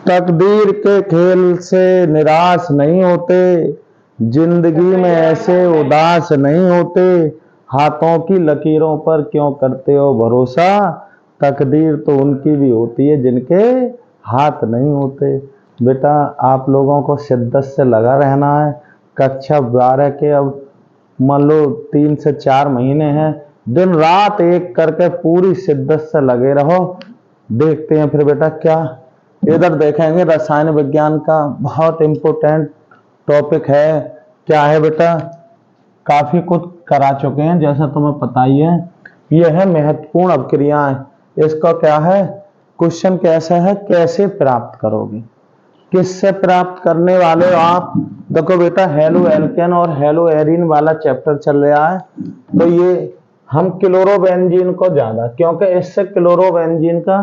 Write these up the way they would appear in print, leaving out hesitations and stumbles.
तकदीर के खेल से निराश नहीं होते, जिंदगी में ऐसे उदास नहीं होते, हाथों की लकीरों पर क्यों करते हो भरोसा, तकदीर तो उनकी भी होती है जिनके हाथ नहीं होते। बेटा आप लोगों को शिद्दत से लगा रहना है। कक्षा 12 के अब मान लो 3 से 4 महीने हैं, दिन रात एक करके पूरी शिद्दत से लगे रहो। देखते हैं फिर बेटा क्या। इधर देखेंगे रसायन विज्ञान का बहुत इंपॉर्टेंट टॉपिक है। क्या है बेटा, काफी कुछ करा चुके हैं जैसा तुम्हें पता ही है। यह है महत्वपूर्ण अभिक्रियाएं। इसका क्या है, क्वेश्चन कैसा है, कैसे प्राप्त करोगे, किससे प्राप्त करने वाले हो आप। देखो बेटा हेलो एल्केन और हेलो एरीन वाला चैप्टर चल रहा है, तो ये हम क्लोरोबेंजीन को ज्यादा, क्योंकि इससे क्लोरोबेंजीन का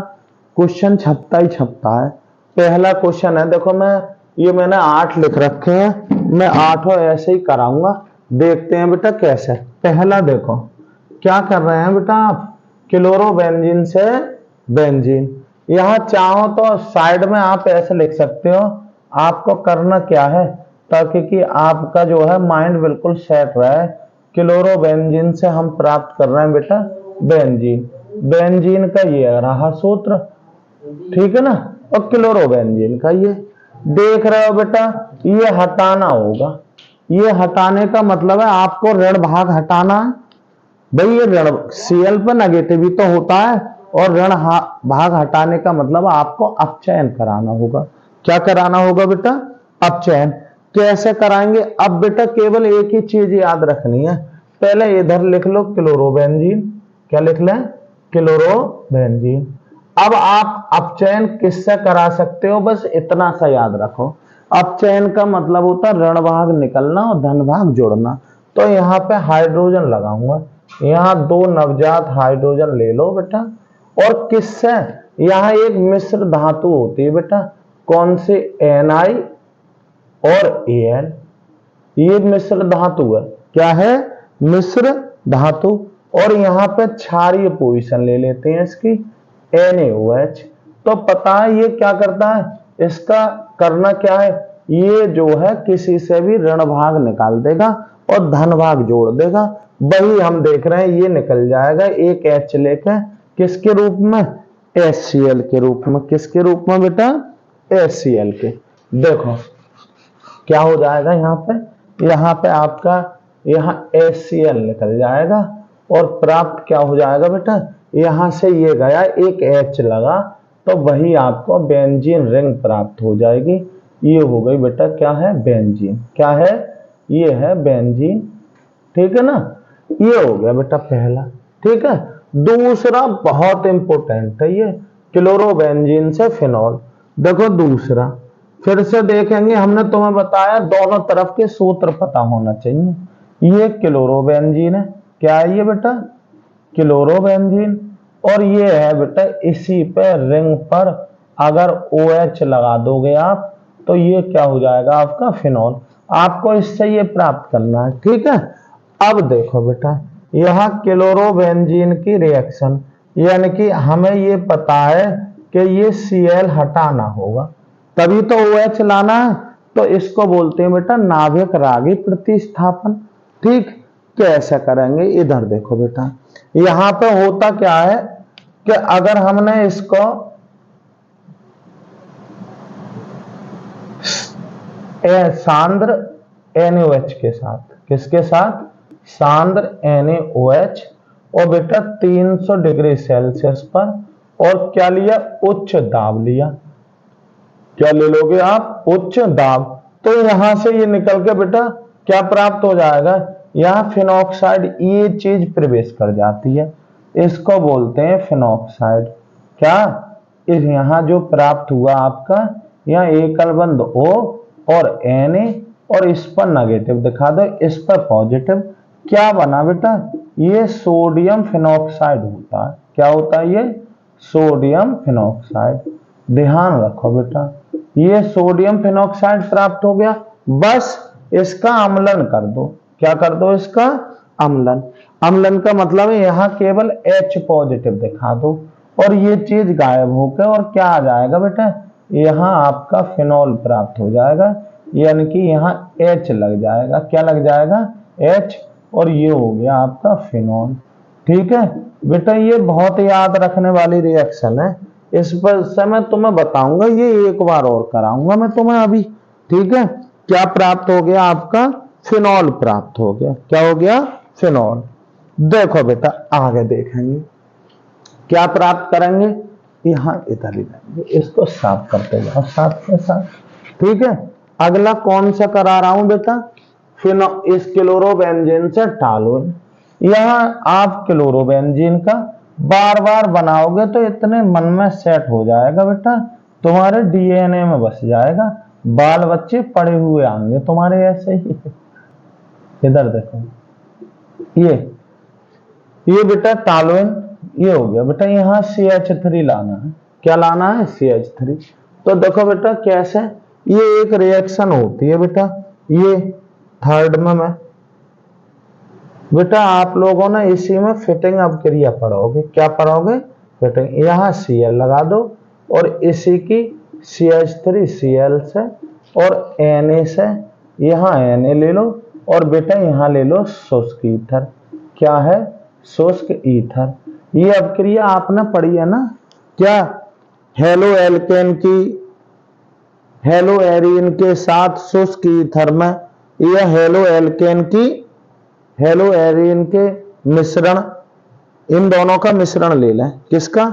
क्वेश्चन छपता ही छपता है। पहला क्वेश्चन है, देखो मैंने 8 लिख रखे हैं, मैं 8 ऐसे ही कराऊंगा। देखते हैं बेटा कैसे। पहला देखो क्या कर रहे हैं बेटा आप, क्लोरोबेंजीन से बेंजीन। यहां चाहो तो साइड में आप ऐसे लिख सकते हो। आपको करना क्या है, ताकि कि आपका जो है माइंड बिल्कुल सेट रहे। क्लोरोबेंजीन से हम प्राप्त कर रहे हैं बेटा बेंजीन। बेंजीन का ये रहा सूत्र, ठीक है ना। और क्लोरोबेंजीन का ये देख रहे हो बेटा, ये हटाना होगा। ये हटाने का मतलब है आपको ऋण भाग हटाना है। भाई ये ऋण Cl पर नेगेटिव ही तो होता है, और ऋण भाग हटाने का मतलब आपको अपचयन कराना होगा। क्या कराना होगा बेटा, अपचयन। कैसे कराएंगे, अब बेटा केवल एक ही चीज याद रखनी है। पहले इधर लिख लो क्लोरोबेंजीन, क्या लिख लें, क्लोरोबेंजीन। अब आप अपचयन किससे करा सकते हो, बस इतना सा याद रखो। अपचयन का मतलब होता है ऋण भाग निकलना और धन भाग जोड़ना। तो यहाँ पे हाइड्रोजन लगाऊंगा, यहाँ 2 नवजात हाइड्रोजन ले लो बेटा। और किससे, यहाँ एक मिश्र धातु होती है बेटा, कौन सी, Na और Al। ये मिश्र धातु है, क्या है, मिश्र धातु। और यहाँ पे क्षारीय पोजीशन ले लेते हैं इसकी, NaOH। तो पता है ये क्या करता है, इसका करना क्या है, ये जो है किसी से भी ऋण भाग निकाल देगा और धन भाग जोड़ देगा। वही हम देख रहे हैं, ये निकल जाएगा एक H लेकर, किसके रूप में, HCl के रूप में। किसके रूप में बेटा, HCl के। देखो क्या हो जाएगा यहाँ पे आपका यहाँ HCl निकल जाएगा, और प्राप्त क्या हो जाएगा बेटा, यहां से ये गया एक H लगा, तो वही आपको बेंजीन रिंग प्राप्त हो जाएगी। ये हो गई बेटा क्या है, बेंजीन। क्या है, ये है बेंजीन, ठीक है ना। ये हो गया बेटा पहला, ठीक है। दूसरा बहुत इंपॉर्टेंट है ये, क्लोरोबेंजीन से फिनॉल। देखो दूसरा फिर से देखेंगे, हमने तुम्हें बताया दोनों तरफ के सूत्र पता होना चाहिए। ये क्लोरोबेंजीन है, क्या है ये बेटा, क्लोरोबेंजीन। और ये है बेटा इसी पे रिंग पर अगर OH लगा दोगे आप, तो ये क्या हो जाएगा आपका फिनॉल। आपको इससे ये प्राप्त करना है, ठीक है। अब देखो बेटा यहाँ क्लोरोबेंजीन की रिएक्शन, यानी कि हमें ये पता है कि ये Cl हटाना होगा, तभी तो OH लाना है। तो इसको बोलते हैं बेटा नाभिक रागी प्रतिस्थापन, ठीक। कैसे करेंगे, इधर देखो बेटा, यहां पे होता क्या है कि अगर हमने इसको सांद्र NaOH के साथ, किसके साथ, सांद्र NaOH, और बेटा 300 डिग्री सेल्सियस पर, और क्या लिया, उच्च दाब लिया। क्या ले लोगे आप, उच्च दाब। तो यहां से ये निकल के बेटा क्या प्राप्त हो जाएगा, यहाँ फिनॉक्साइड, ये चीज प्रवेश कर जाती है, इसको बोलते हैं फिनॉक्साइड। क्या, इस यहाँ जो प्राप्त हुआ आपका, यहाँ एकल बंध O और Na, और इस पर नेगेटिव दिखा दो, इस पर पॉजिटिव। क्या बना बेटा, ये सोडियम फिनॉक्साइड होता है। क्या होता है ये, सोडियम फिनॉक्साइड। ध्यान रखो बेटा, ये सोडियम फिनॉक्साइड प्राप्त हो गया, बस इसका अम्लन कर दो। क्या कर दो, इसका अम्लन। अम्लन का मतलब है यहाँ केवल H पॉजिटिव दिखा दो, और ये चीज गायब होकर और क्या आ जाएगा बेटा, यहाँ आपका फिनॉल प्राप्त हो जाएगा, यानी कि यहाँ H लग जाएगा। क्या लग जाएगा? H, और ये हो गया आपका फिनॉल। ठीक है बेटा, ये बहुत याद रखने वाली रिएक्शन है। इस पर से मैं तुम्हें बताऊंगा, ये एक बार और कराऊंगा मैं तुम्हें अभी। ठीक है, क्या प्राप्त हो गया आपका? फिनॉल प्राप्त हो गया। क्या हो गया? फिनॉल। देखो बेटा आगे देखेंगे क्या प्राप्त करेंगे। यहाँ इधर ही लेंगे, इसको साफ करते जाओ साथ के साथ। ठीक है, अगला कौन सा करा रहा हूं बेटा? इस क्लोरोबेंजीन से टालुइन। यहाँ आप क्लोरोबेंजीन का बार बार बनाओगे तो इतने मन में सेट हो जाएगा बेटा, तुम्हारे डीएनए में बस जाएगा। बाल बच्चे पड़े हुए आएंगे तुम्हारे ऐसे ही। इधर देखो, ये बेटा टालुइन, ये हो गया बेटा। यहाँ CH3 लाना है। क्या लाना है? CH3। तो देखो बेटा कैसे, ये एक रिएक्शन होती है बेटा। ये थर्ड में मैं बेटा आप लोगों ने इसी में फिटिंग अपक्रिया पढ़ोगे। क्या पढ़ोगे? फिटिंग। यहाँ Cl लगा दो और इसी की CH3Cl से और Na से यहाँ Na ले लो और बेटा यहाँ ले लो शुष्क ईथर। क्या है? शुष्क ईथर। ये अपक्रिया आपने पढ़ी है ना? क्या? हेलो एल्केन की हेलो एरीन के साथ शुष्क ईथर में, यह हेलो एल्केन की हेलो एरीन के मिश्रण, इन दोनों का मिश्रण ले लें। किसका?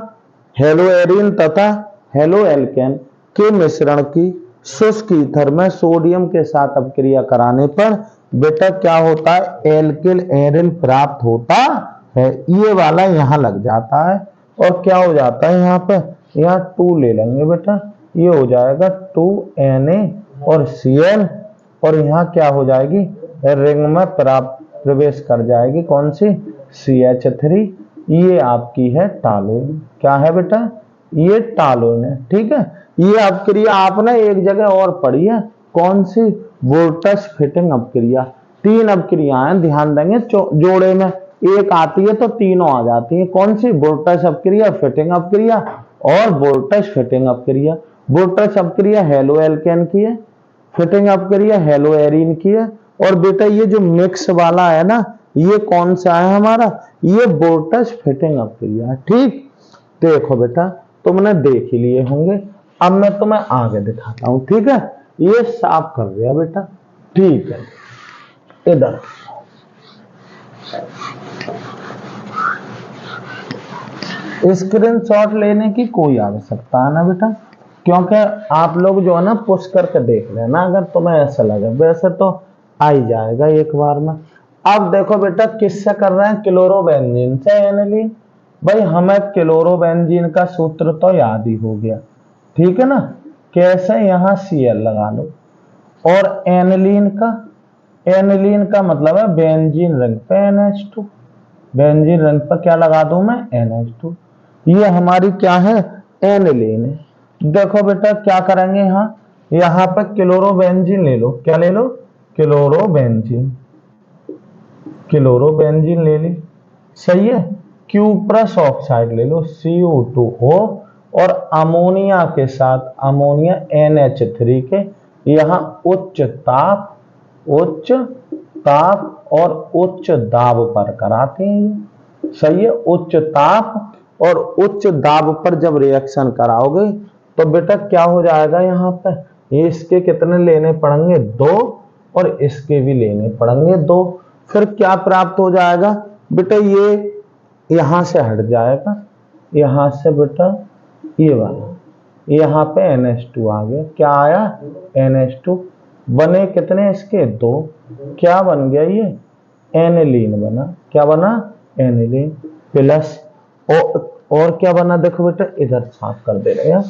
हेलो एरीन तथा हेलो एल्केन के मिश्रण की शुष्क ईथर में सोडियम के साथ अपक्रिया कराने पर बेटा क्या होता है? एल्किल एरिन प्राप्त होता है। ये वाला यहाँ लग जाता है और क्या हो जाता है यहाँ पे? यहाँ 2 ले लेंगे बेटा, ये हो जाएगा 2Na और Cl, और यहाँ क्या हो जाएगी? रिंग में प्रवेश कर जाएगी कौन सी? CH3। ये आपकी है टालुइन। क्या है बेटा? ये टालुइन है। ठीक है, ये अपक्रिया आपने एक जगह और पढ़ी है। कौन सी? Volts Fittig अपक्रिया। 3 अपक्रियाएं ध्यान देंगे जोड़े में, एक आती है तो तीनों आ जाती है। कौन सी? वोल्टस अपक्रिया, फिटिंग अपक्रिया और वोल्टस फिटिंग अपक्रिया। वोल्टस अपक्रिया हेलो एल्केन की है, फिटिंग अपक्रिया हेलो एरीन की है, और बेटा ये जो मिक्स वाला है ना, ये कौन सा है हमारा? ये वोल्टस फिटिंग अपक्रिया। ठीक, देखो बेटा तुमने देख ही लिए होंगे, अब मैं तुम्हें आगे दिखाता हूं। ठीक है, ये साफ कर दिया बेटा। ठीक है, इधर स्क्रीनशॉट लेने की कोई आवश्यकता है ना बेटा, क्योंकि आप लोग जो है ना पुश करके देख लेना अगर तुम्हें ऐसा लगे, वैसे तो आ ही जाएगा एक बार में। अब देखो बेटा किससे कर रहे हैं? क्लोरोबेंजीन से एनिलीन। भाई हमें क्लोरोबेंजीन का सूत्र तो याद ही हो गया। ठीक है ना? कैसे? यहाँ Cl लगा लो और एनिलीन का मतलब है बेंजीन रिंग पे NH2। बेंजीन रिंग पर क्या लगा दूं मैं? NH2। ये हमारी क्या है? एनिलीन है। देखो बेटा क्या करेंगे, यहाँ पे क्लोरोबेंजीन ले लो। क्या ले लो? क्लोरोबेंजीन ले ली। सही है। क्यूप्रस ऑक्साइड ले लो CO2O, और अमोनिया के साथ अमोनिया NH3 के यहाँ उच्च ताप और उच्च दाब पर कराते हैं। सही है। उच्च ताप और उच्च दाब पर जब रिएक्शन कराओगे तो बेटा क्या हो जाएगा? यहाँ पे ये इसके कितने लेने पड़ेंगे? 2, और इसके भी लेने पड़ेंगे 2। फिर क्या प्राप्त हो जाएगा बेटा? ये यहां से हट जाएगा, यहां से बेटा ये वाला, यहाँ पे NH2 आ गया। क्या आया? NH2। बने कितने इसके? 2। क्या बन गया? ये एनिलीन बना। क्या बना? एनिलीन प्लस और क्या बना? देखो बेटा इधर साफ कर दे रहे हैं।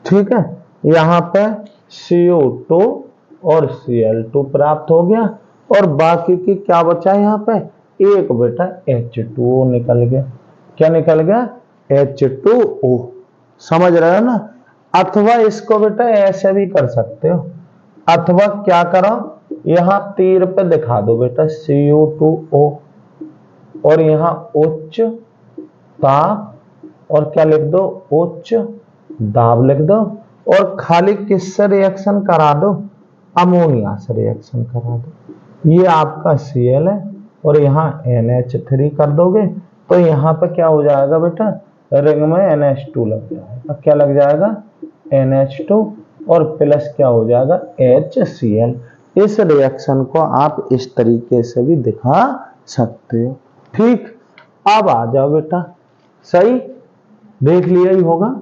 ठीक है, यहाँ पे CO2 और Cl2 प्राप्त हो गया, और बाकी की क्या बचा यहाँ पे? एक बेटा H2O निकल गया। क्या निकल गया? H2O। समझ रहे हो ना? अथवा इसको बेटा ऐसे भी कर सकते हो, अथवा क्या करो, यहाँ तीर पे दिखा दो बेटा CO2O, और यहाँ उच्च ताप और क्या लिख दो? उच्च दाब लिख दो, और खाली किससे रिएक्शन करा दो, अमोनिया से रिएक्शन करा दो। ये आपका Cl है और यहाँ NH3 कर दोगे तो यहाँ पे क्या हो जाएगा बेटा, रिंग में NH2 लग जाएगा। क्या लग जाएगा, NH2 और प्लस क्या हो जाएगा, HCl। इस रिएक्शन को आप इस तरीके से भी दिखा सकते हो। ठीक, अब आ जाओ बेटा, सही देख लिया ही होगा।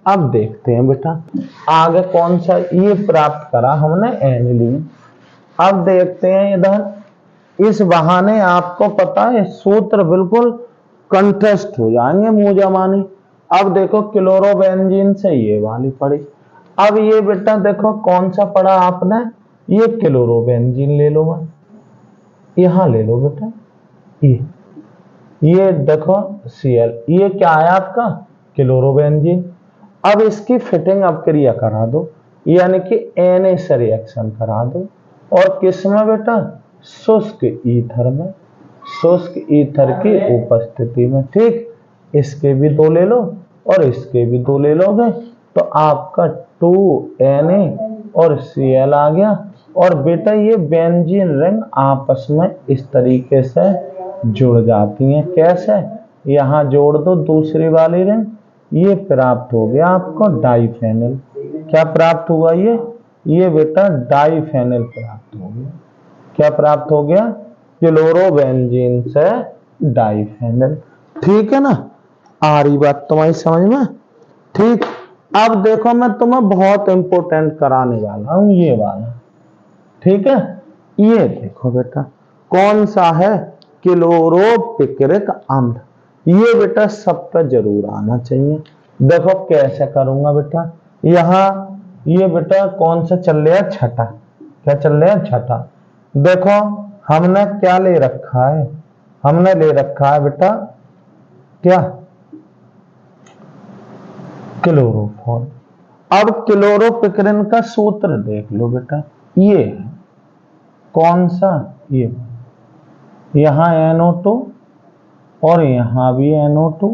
अब देखते हैं बेटा आगे कौन सा, ये प्राप्त करा हमने एनिलीन। अब देखते हैं इधर, इस बहाने आपको पता है सूत्र बिल्कुल कंट्रास्ट हो जाएंगे मुंह जमाने। अब देखो क्लोरोबेंजीन से ये वाली पड़ी। अब ये बेटा देखो कौन सा पढ़ा आपने, ये क्लोरोबेंजीन ले लो, यहां ले लो बेटा, ये देखो Cl, ये क्या है आपका क्लोरोबेंजीन। अब इसकी फिटिंग अब क्रिया करा दो, यानी कि Na से रिएक्शन करा दो। और किस में बेटा, शुष्क ईथर में, शुष्क ईथर की उपस्थिति में। ठीक, इसके भी 2 ले लो और इसके भी 2 ले लोगे तो आपका 2Na और Cl आ गया। और बेटा ये बेंजीन रिंग आपस में इस तरीके से जुड़ जाती हैं। कैसे, यहां जोड़ दो दूसरी वाली रिंग, ये प्राप्त हो गया आपको डाइफेनिल। क्या प्राप्त हुआ, ये बेटा डाइफेनिल प्राप्त हो गया। क्या प्राप्त हो गया, क्लोरोबेंजीन से डाइफेनिल। ठीक है ना, आ रही बात तुम्हारी समझ में। ठीक, अब देखो मैं तुम्हें बहुत इंपॉर्टेंट कराने वाला हूं ये वाला। ठीक है, ये देखो बेटा कौन सा है, क्लोरोपिक्रिक अम्ल। ये बेटा सब पे जरूर आना चाहिए। देखो कैसे करूंगा बेटा, यहाँ ये बेटा कौन सा चल रहा है, छठा। क्या चल रहा है, छठा। देखो हमने क्या ले रखा है, हमने ले रखा है बेटा क्या, क्लोरोफॉर्म। अब क्लोरोपिक्रिन का सूत्र देख लो बेटा, ये कौन सा, ये यहाँ NO2 और यहाँ भी NO2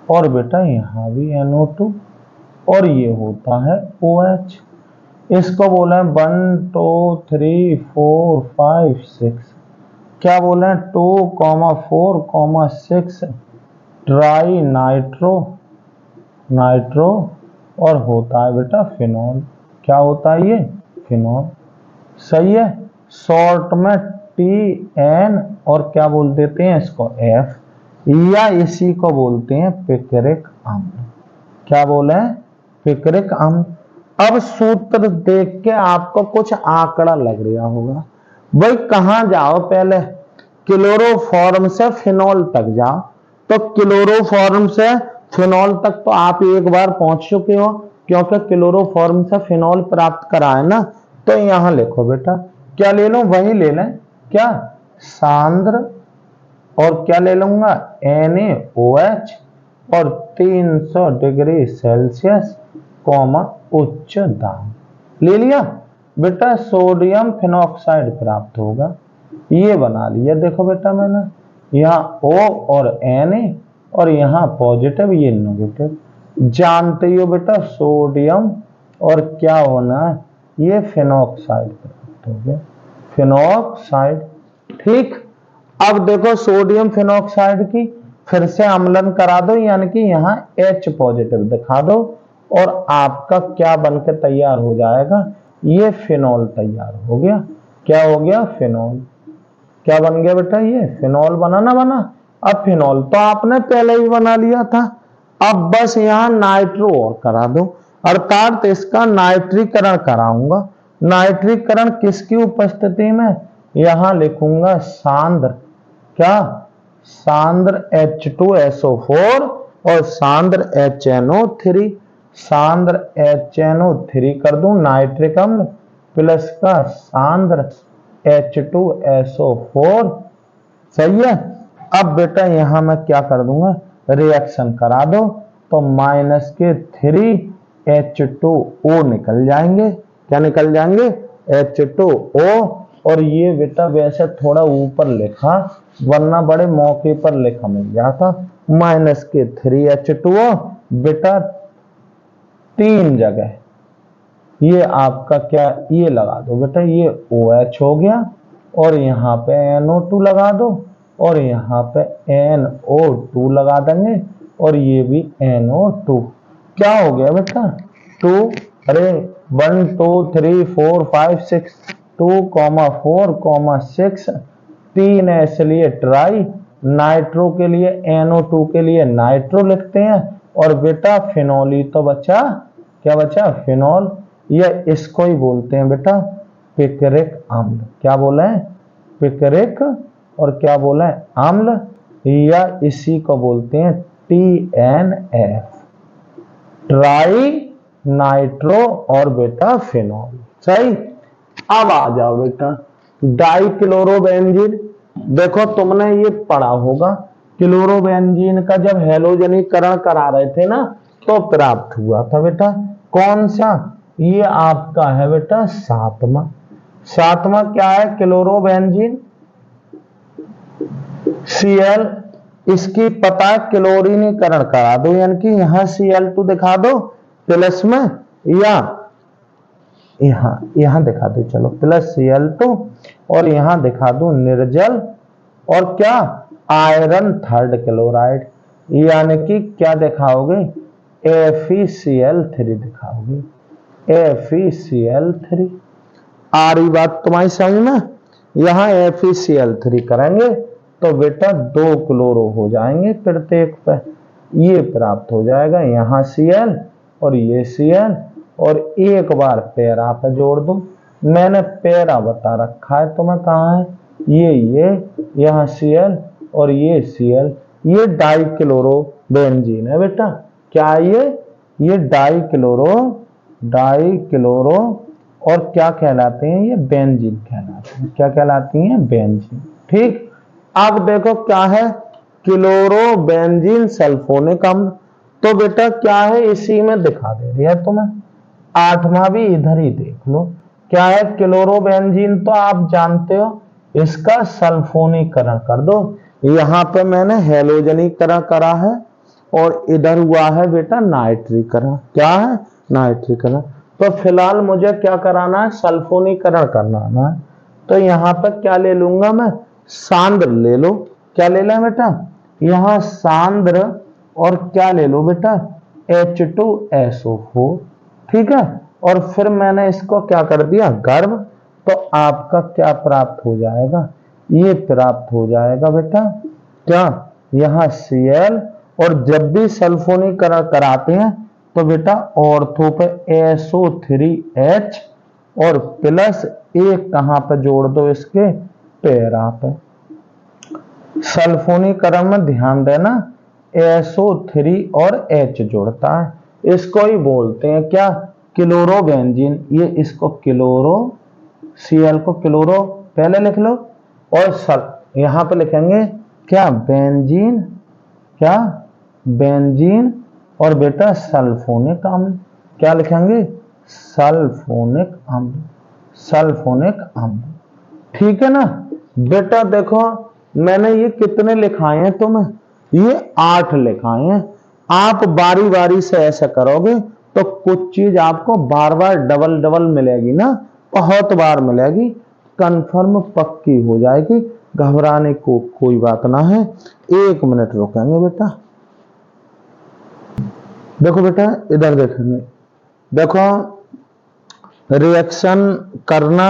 और बेटा यहाँ भी NO2 और ये होता है OH। इसको बोला है 1 2 3 4 5 6, क्या बोला है 2, 4, 6 ट्राई नाइट्रो और होता है बेटा फिनॉल। क्या होता है ये, फिनॉल। सही है, शॉर्ट में TN और क्या बोल देते हैं इसको F, या इसी को बोलते हैं पिक्रिक अम्ल। क्या बोले, पिक्रिक अम्ल। अब सूत्र देख के आपको कुछ आंकड़ा लग रहा होगा, भाई कहां जाओ, पहले क्लोरोफॉर्म से फिनॉल तक जाओ। तो क्लोरोफॉर्म से फिनॉल तक तो आप एक बार पहुंच चुके हो, क्योंकि क्लोरोफॉर्म से फिनॉल प्राप्त करा है ना। तो यहां लिखो बेटा, क्या ले लो, वही ले लें, क्या सांद्र, और क्या ले लूंगा NaOH और 300 डिग्री सेल्सियस उच्च दाब। ले लिया बेटा, सोडियम फिनॉक्साइड प्राप्त होगा। ये बना लिया, देखो बेटा मैंने यहाँ O और Na और यहाँ पॉजिटिव ये नेगेटिव। जानते हो बेटा सोडियम और क्या होना है, ये फिनॉक्साइड प्राप्त हो गया, फिनॉक्साइड। ठीक, अब देखो सोडियम फिनॉक्साइड की फिर से अम्लन करा दो, यानी कि यहाँ H पॉजिटिव दिखा दो और आपका क्या बनकर तैयार हो जाएगा, ये फिनॉल तैयार हो गया। क्या हो गया, फिनॉल। क्या बन गया बेटा, ये फिनॉल बना ना, बना। अब फिनॉल तो आपने पहले ही बना लिया था, अब बस यहाँ नाइट्रो और करा दो, अर्थात इसका नाइट्रीकरण कराऊंगा। नाइट्रीकरण किसकी उपस्थिति में, यहां लिखूंगा सांद्र, क्या सांद्र H2SO4 और सांद्र HNO3, सांद्र HNO3 कर दूं नाइट्रिक अम्ल प्लस का सांद्र H2SO4। सही है। अब बेटा यहां मैं क्या कर दूंगा, रिएक्शन करा दो तो माइनस के 3H2O निकल जाएंगे। क्या निकल जाएंगे, H2O। और ये बेटा वैसे थोड़ा ऊपर लिखा, वरना बड़े मौके पर लिखा मिल जाता, माइनस के 3H2O बेटा 3 जगह ये आपका क्या, ये लगा दो बेटा, ये OH हो गया और यहाँ पे NO2 लगा दो और यहाँ पे NO2 लगा देंगे और ये भी NO2। क्या हो गया बेटा 2, अरे 1 2 3 4 5 6, 2, 4, 6, 3 है इसलिए ट्राई, नाइट्रो के लिए NO2 के लिए नाइट्रो लिखते हैं और बेटा फिनोल तो बचा, क्या बचा फिनोल, या इसको ही बोलते हैं बेटा पिकरिक अम्ल। क्या बोला है पिकरिक और क्या बोला है अम्ल, या इसी को बोलते हैं TNF, ट्राई नाइट्रो और बेटा फिनोल। सही। अब आ जाओ बेटा डाइक्लोरोबेंजीन। देखो तुमने ये पढ़ा होगा क्लोरोबेंजीन का जब हैलोजनीकरण करा रहे थे ना तो प्राप्त हुआ था बेटा कौन सा, ये आपका है बेटा सातवां क्या है क्लोरोबेंजीन Cl, इसकी पता क्लोरीनीकरण करा दो, यानी कि यहां Cl2 दिखा दो प्लस में, या यहां दिखा दो चलो प्लस Cl2 और यहां दिखा दो निर्जल और क्या आयरन 3rd क्लोराइड, यानी कि क्या दिखाओगे FeCl3 दिखाओगे, FeCl3। आ रही बात तुम्हारी समझ में, यहां FeCl3 करेंगे तो बेटा 2 क्लोरो हो जाएंगे प्रत्येक पे, ये प्राप्त हो जाएगा, यहां Cl और ये Cl और एक बार पैरा पे जोड़ दो, मैंने पैरा बता रखा है तुम्हें कहाँ है, ये यहाँ Cl और ये Cl, ये डाइक्लोरोबेंजीन है बेटा, क्या ये डाइक्लोरो और क्या कहलाते हैं, ये बेंजीन कहलाते हैं, क्या कहलाती हैं बेंजीन। ठीक। अब देखो क्या है क्लोरोबेंजीन सल्फोनिक अम्ल, तो बेटा क्या है इसी में दिखा दे रही है तुम्हें, 8वां भी इधर ही देख लो, क्या है क्लोरोबेंजीन तो आप जानते हो, इसका सल्फोनीकरण कर दो, यहां पे मैंने हैलोजनीकरण करा है और इधर हुआ है बेटा नाइट्रीकरण, क्या है नाइट्रीकरण, तो फिलहाल मुझे क्या कराना है सल्फोनीकरण करना है, तो यहां पर क्या ले लूंगा मैं सांद्र ले लो, क्या ले लें बेटा यहां सांद्र और क्या ले लो बेटा H2SO4, ठीक है, और फिर मैंने इसको क्या कर दिया गर्म, तो आपका क्या प्राप्त हो जाएगा, ये प्राप्त हो जाएगा बेटा क्या यहां Cl, और जब भी सल्फोनीकरण कराते हैं तो बेटा ऑर्थो पे SO3H और प्लस एक कहां पे जोड़ दो इसके पैरा पे, सल्फोनीकरण में ध्यान देना SO3 और H जुड़ता है, इसको ही बोलते हैं क्या क्लोरोबेंजीन, ये इसको क्लोरो, Cl को क्लोरो पहले लिख लो और यहां पे लिखेंगे क्या बेंजीन, क्या बेंजीन और बेटा सल्फोनिक अम्ल, क्या लिखेंगे सल्फोनिक अम्ल, सल्फोनिक अम्ल, ठीक है ना बेटा। देखो मैंने ये कितने लिखाए हैं तुम्हें, ये 8 लिखाए हैं, आप बारी बारी से ऐसा करोगे तो कुछ चीज आपको बार बार डबल डबल मिलेगी ना, बहुत बार मिलेगी, कंफर्म पक्की हो जाएगी, घबराने को कोई बात ना है। 1 मिनट रुकेंगे बेटा, देखो बेटा इधर देखेंगे, देखो रिएक्शन करना,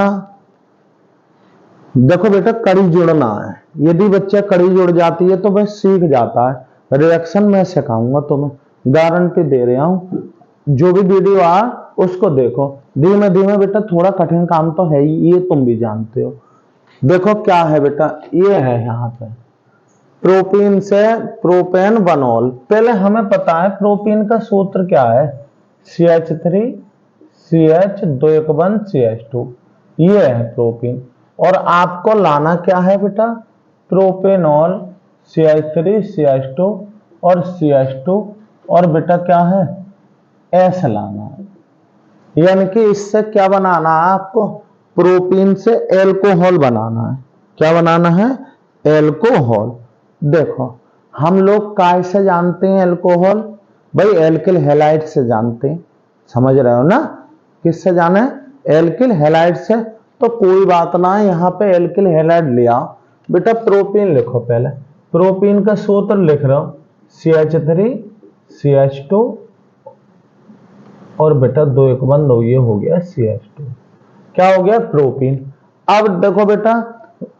देखो बेटा कड़ी जुड़ना है, यदि बच्चा कड़ी जुड़ जाती है तो वह सीख जाता है, रिएक्शन मैं सिखाऊंगा तुम्हें, गारंटी दे रहा हूं, जो भी वीडियो आ उसको देखो धीमे धीमे बेटा, थोड़ा कठिन काम तो है ही, ये तुम भी जानते हो। देखो क्या है बेटा, ये है यहाँ पे प्रोपीन से प्रोपेन बनोल, पहले हमें पता है प्रोपीन का सूत्र क्या है CH3 CH 2 CH2, ये है प्रोपीन, और आपको लाना क्या है बेटा प्रोपेनॉल CH3 CH2 और CH2 और बेटा क्या है S लाना है, यानी कि इससे क्या बनाना है आपको प्रोपीन से एल्कोहल बनाना है, क्या बनाना है एल्कोहल। देखो हम लोग काय से जानते हैं एल्कोहल, भाई एल्किल हैलाइड से जानते हैं, समझ रहे हो ना? किससे जाना है? एल्किल हैलाइड से। तो कोई बात ना है, यहाँ पे एल्किल हैलाइड ले आओ। बेटा प्रोपीन लिखो पहले। प्रोपीन का सूत्र लिख रहा हूं, CH3 CH2 और बेटा 2 एक बंद हो, ये हो गया CH2। क्या हो गया? प्रोपीन। अब देखो बेटा,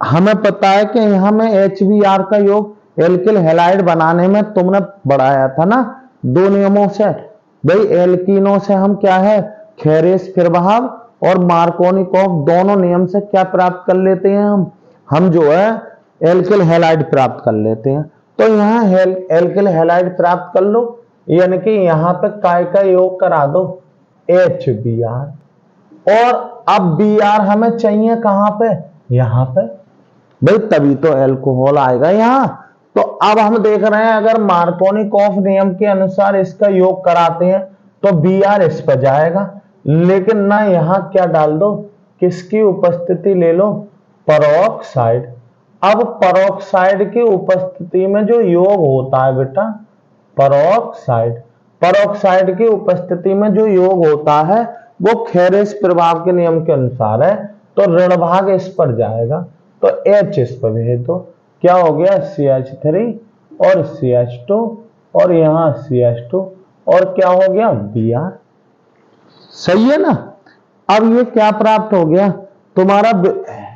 हमें पता है कि यहाँ में HBr का योग एल्किल हैलाइड बनाने में तुमने बढ़ाया था ना 2 नियमों से। भाई एल्कीनों से हम क्या है, खेरेस प्रभाव और मार्कोनिकॉफ दोनों नियम से क्या प्राप्त कर लेते हैं हम जो है एल्किल हैलाइड प्राप्त कर लेते हैं। तो यहाँ एल्किल हैलाइड प्राप्त कर लो, यानी कि यहाँ पे काय का योग करा दो HBr। और अब Br हमें चाहिए कहां पे? यहां पे। भाई तभी तो एल्कोहल आएगा यहां। तो अब हम देख रहे हैं, अगर मार्कोनिकॉफ नियम के अनुसार इसका योग कराते हैं तो Br इस पर जाएगा, लेकिन ना यहां क्या डाल दो, किसकी उपस्थिति ले लो? परोक्साइड। अब परोक्साइड की उपस्थिति में जो योग होता है बेटा, परोक्साइड की उपस्थिति में जो योग होता है वो खेरेस प्रभाव के नियम के अनुसार है, तो ऋण भाग इस पर जाएगा, तो H इस पर भेज दो। क्या हो गया? CH3 और CH2 और यहां CH2 और क्या हो गया? Br। सही है ना? अब ये क्या प्राप्त हो गया? तुम्हारा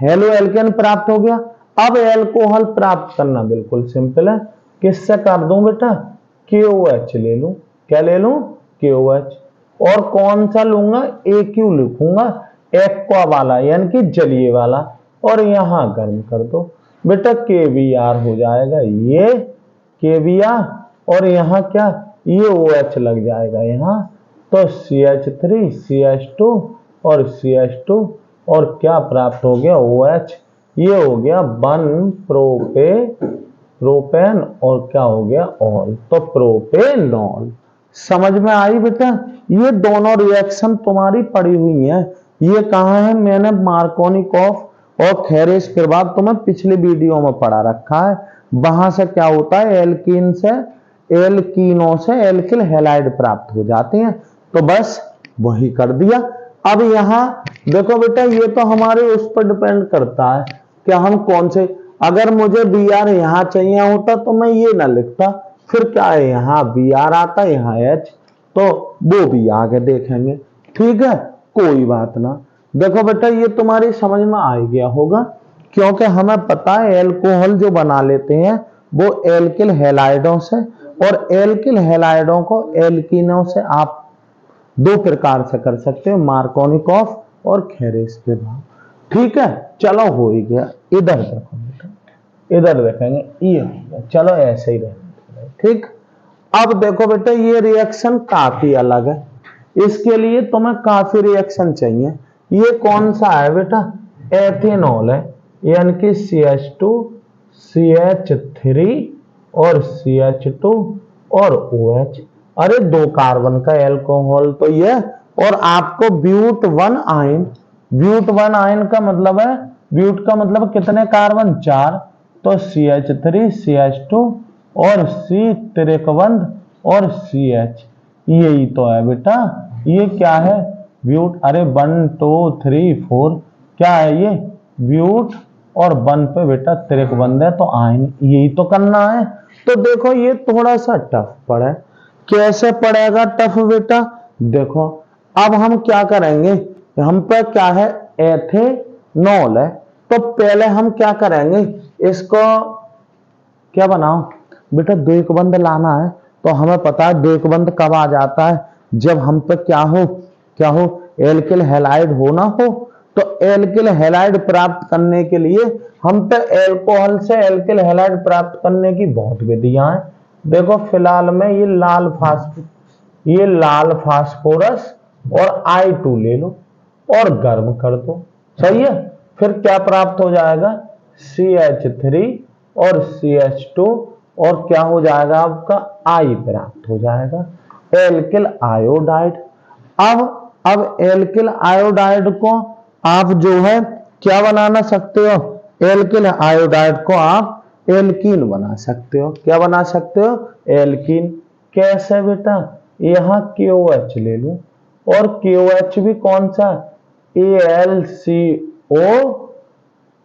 हेलो एल्केन प्राप्त हो गया। अब एल्कोहल प्राप्त करना बिल्कुल सिंपल है। किससे कर दूं बेटा? KOH ले लूं। क्या ले लूं? KOH। और कौन सा लूंगा? AQ लिखूंगा, एक्वा वाला यानी कि जलीय वाला, और यहां गर्म कर दो बेटा, KBr हो जाएगा ये KBr, और यहां क्या? ये OH लग जाएगा यहां, तो CH3 CH2 और CH2 और क्या प्राप्त हो गया? OH। ये हो गया 1 प्रोपेन और क्या हो गया? ऑल, तो प्रोपेनॉल। समझ में आई बेटा? ये दोनों रिएक्शन तुम्हारी पड़ी हुई हैं। ये कहाँ है? मैंने मार्कोनिकॉफ और खेरेस प्रभाव तुम्हें पिछली वीडियो में पढ़ा रखा है। वहां से क्या होता है, एल्कीन से एल्कीनों से एल्किल हैलाइड प्राप्त हो जाते हैं। तो बस वही कर दिया। अब यहां देखो बेटा, ये तो हमारे उस पर डिपेंड करता है कि हम कौन से, अगर मुझे Br यहां चाहिए होता तो मैं ये ना लिखता, फिर क्या है यहां Br आता, यहां H, तो वो भी आगे देखेंगे। ठीक है, कोई बात ना। देखो बेटा, ये तुम्हारी समझ में आ गया होगा, क्योंकि हमें पता है एल्कोहल जो बना लेते हैं वो एल्किल हैलाइडों से, और एल्किल हैलाइडों को एल्कीनों से आप 2 प्रकार से कर सकते हो, मार्कोनिकॉफ और खेरेस प्रभाव। ठीक है, चलो हो ही गया। इधर देखो बेटा, इधर देखेंगे, ये चलो ऐसे ही रहेंगे। ठीक, अब देखो बेटा, ये रिएक्शन काफी अलग है, इसके लिए तुम्हें काफी रिएक्शन चाहिए। ये कौन सा है बेटा? एथेनॉल है, यानी कि CH2 CH3 और CH2 और OH। अरे 2 कार्बन का एल्कोहल तो ये, और आपको ब्यूट 1 आयन, ब्यूट 1 आयन का मतलब है, ब्यूट का मतलब कितने कार्बन? 4, तो CH3 CH2 और C त्रिकबंध और CH, यही तो है बेटा। ये क्या है? ब्यूट। अरे 1 2 3 4 क्या है ये? ब्यूट, और 1 पे बेटा त्रिकबंध है, तो आयन, यही तो करना है। तो देखो ये थोड़ा सा टफ पड़ा है। कैसे पड़ेगा टफ बेटा? देखो अब हम क्या करेंगे, हम पे क्या है? एथेनॉल है, तो पहले हम क्या करेंगे, इसको क्या बनाओ बेटा, द्विकबंध लाना है। तो हमें पता है द्विकबंध कब आ जाता है? जब हम पे क्या हो, एल्किल हैलाइड होना हो। तो एल्किल हैलाइड प्राप्त करने के लिए हम पे एल्कोहल से एल्किल हैलाइड प्राप्त करने की बहुत विधियां हैं। देखो फिलहाल में ये लाल फास्फोरस और I2 ले लो और गर्म कर दो। सही है, फिर क्या प्राप्त हो जाएगा? CH3 और CH2 और क्या हो जाएगा आपका? I प्राप्त हो जाएगा, एल्किल आयोडाइड। अब एल्किल आयोडाइड को आप जो है क्या बना सकते हो? एल्किल आयोडाइड को आप एल्कीन बना सकते हो। क्या बना सकते हो? एल्कीन। कैसे बेटा? यहां KOH ले लूं, और KOH भी कौन सा, AlCO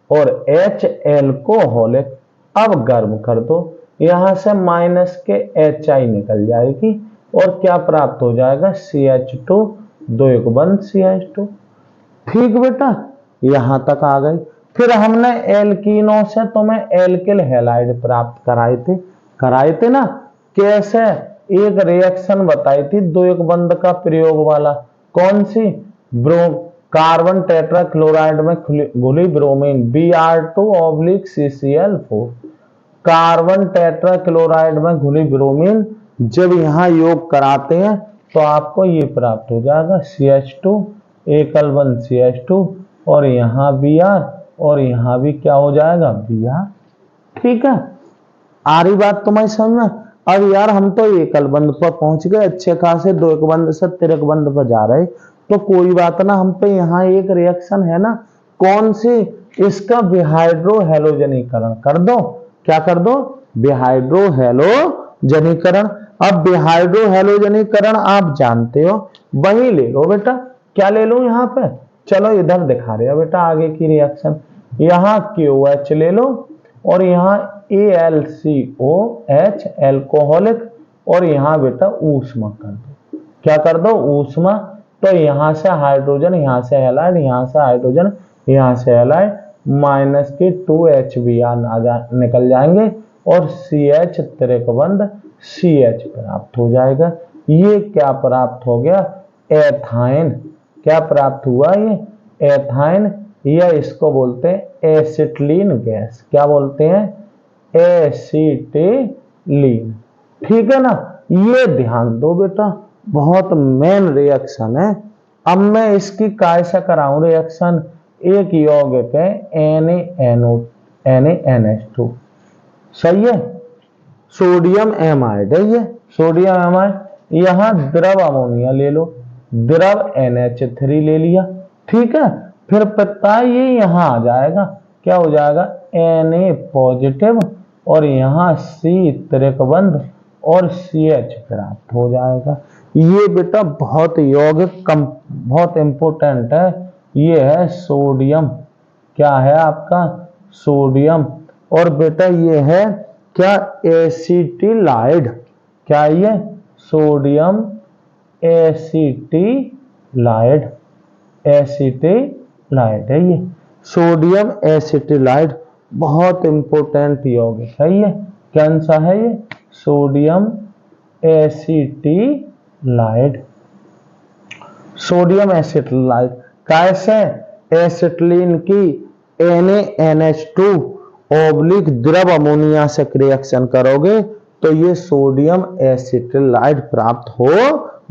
और H एल्कोहलिक। अब गर्म कर दो, यहां से माइनस के HI निकल जाएगी और क्या प्राप्त हो जाएगा, CH2, 2 एक बंद CH2। ठीक बेटा, यहां तक आ गई। फिर हमने एल्कीनों से तुम्हें एल्किल हैलाइड प्राप्त कराए थे ना। कैसे, एक रिएक्शन बताई थी 2 एक बंद का प्रयोग वाला, कौन सी, कार्बन टेट्राक्लोराइड में घुली ब्रोमीन Br2/CCl4। कार्बन टेट्राक्लोराइड में घुली ब्रोमीन जब यहाँ योग कराते हैं तो आपको ये प्राप्त हो जाएगा CH2, एकल बंध CH2 और यहाँ Br और यहाँ भी क्या हो जाएगा, Br। ठीक है, आ रही बात तुम्हारी समझ में। अब यार हम तो एकल बंध पर पहुंच गए, अच्छे खासे 2 एक बंध से 3 एक बंध पर जा रहे, तो कोई बात ना, हम पे यहाँ एक रिएक्शन है ना, कौन सी, इसका विहाइड्रो हैलोजनीकरण कर दो। क्या कर दो, विहाइड्रो हैलोजनीकरण। अब विहाइड्रो हैलोजनीकरण आप जानते हो, वही ले लो बेटा। क्या ले लो यहाँ पे, चलो इधर दिखा रहे हो बेटा आगे की रिएक्शन। यहाँ KOH ले लो और यहाँ AlCOH एल्कोहलिक और यहाँ बेटा ऊष्मा कर दो। क्या कर दो, ऊष्मा। तो यहाँ से हाइड्रोजन, यहाँ से हैलाइड, यहाँ से हाइड्रोजन, यहाँ से हैलाइड, माइनस के 2HBr निकल जाएंगे और CH त्रिक बंध CH प्राप्त हो जाएगा। ये क्या प्राप्त हो गया, एथाइन। क्या प्राप्त हुआ, ये एथाइन, या इसको बोलते हैं एसिटिलीन गैस। क्या बोलते हैं, एसिटिलीन। ठीक है ना, ये ध्यान दो बेटा, बहुत मेन रिएक्शन है। अब मैं इसकी कैसे कराऊं रिएक्शन, एक यौगिक है NaNH2, सही है, सोडियम एमाइड है ये, सोडियम एमाइड। यहां द्रव अमोनिया ले लो, द्रव NH3 ले लिया। ठीक है, फिर पता ये यहां आ जाएगा, क्या हो जाएगा, Na पॉजिटिव और यहाँ C त्रिक बंध और CH प्राप्त हो जाएगा। ये बेटा बहुत यौगिक बहुत इंपोर्टेंट है। ये है सोडियम, क्या है आपका, सोडियम। और बेटा ये है क्या, एसिटिलाइड। क्या ये, सोडियम एसिटिलाइड, एसिटिलाइड है ये, सोडियम एसिटिलाइड, बहुत इंपोर्टेंट यौगिक है ये। कौन सा है ये, सोडियम एसिटिलाइड, सोडियम एसिटिलाइड। कैसे, एसिटिलीन की NaNH2 ऑब्लिक द्रव अमोनिया से रिएक्शन करोगे तो ये सोडियम एसिटिलाइड प्राप्त हो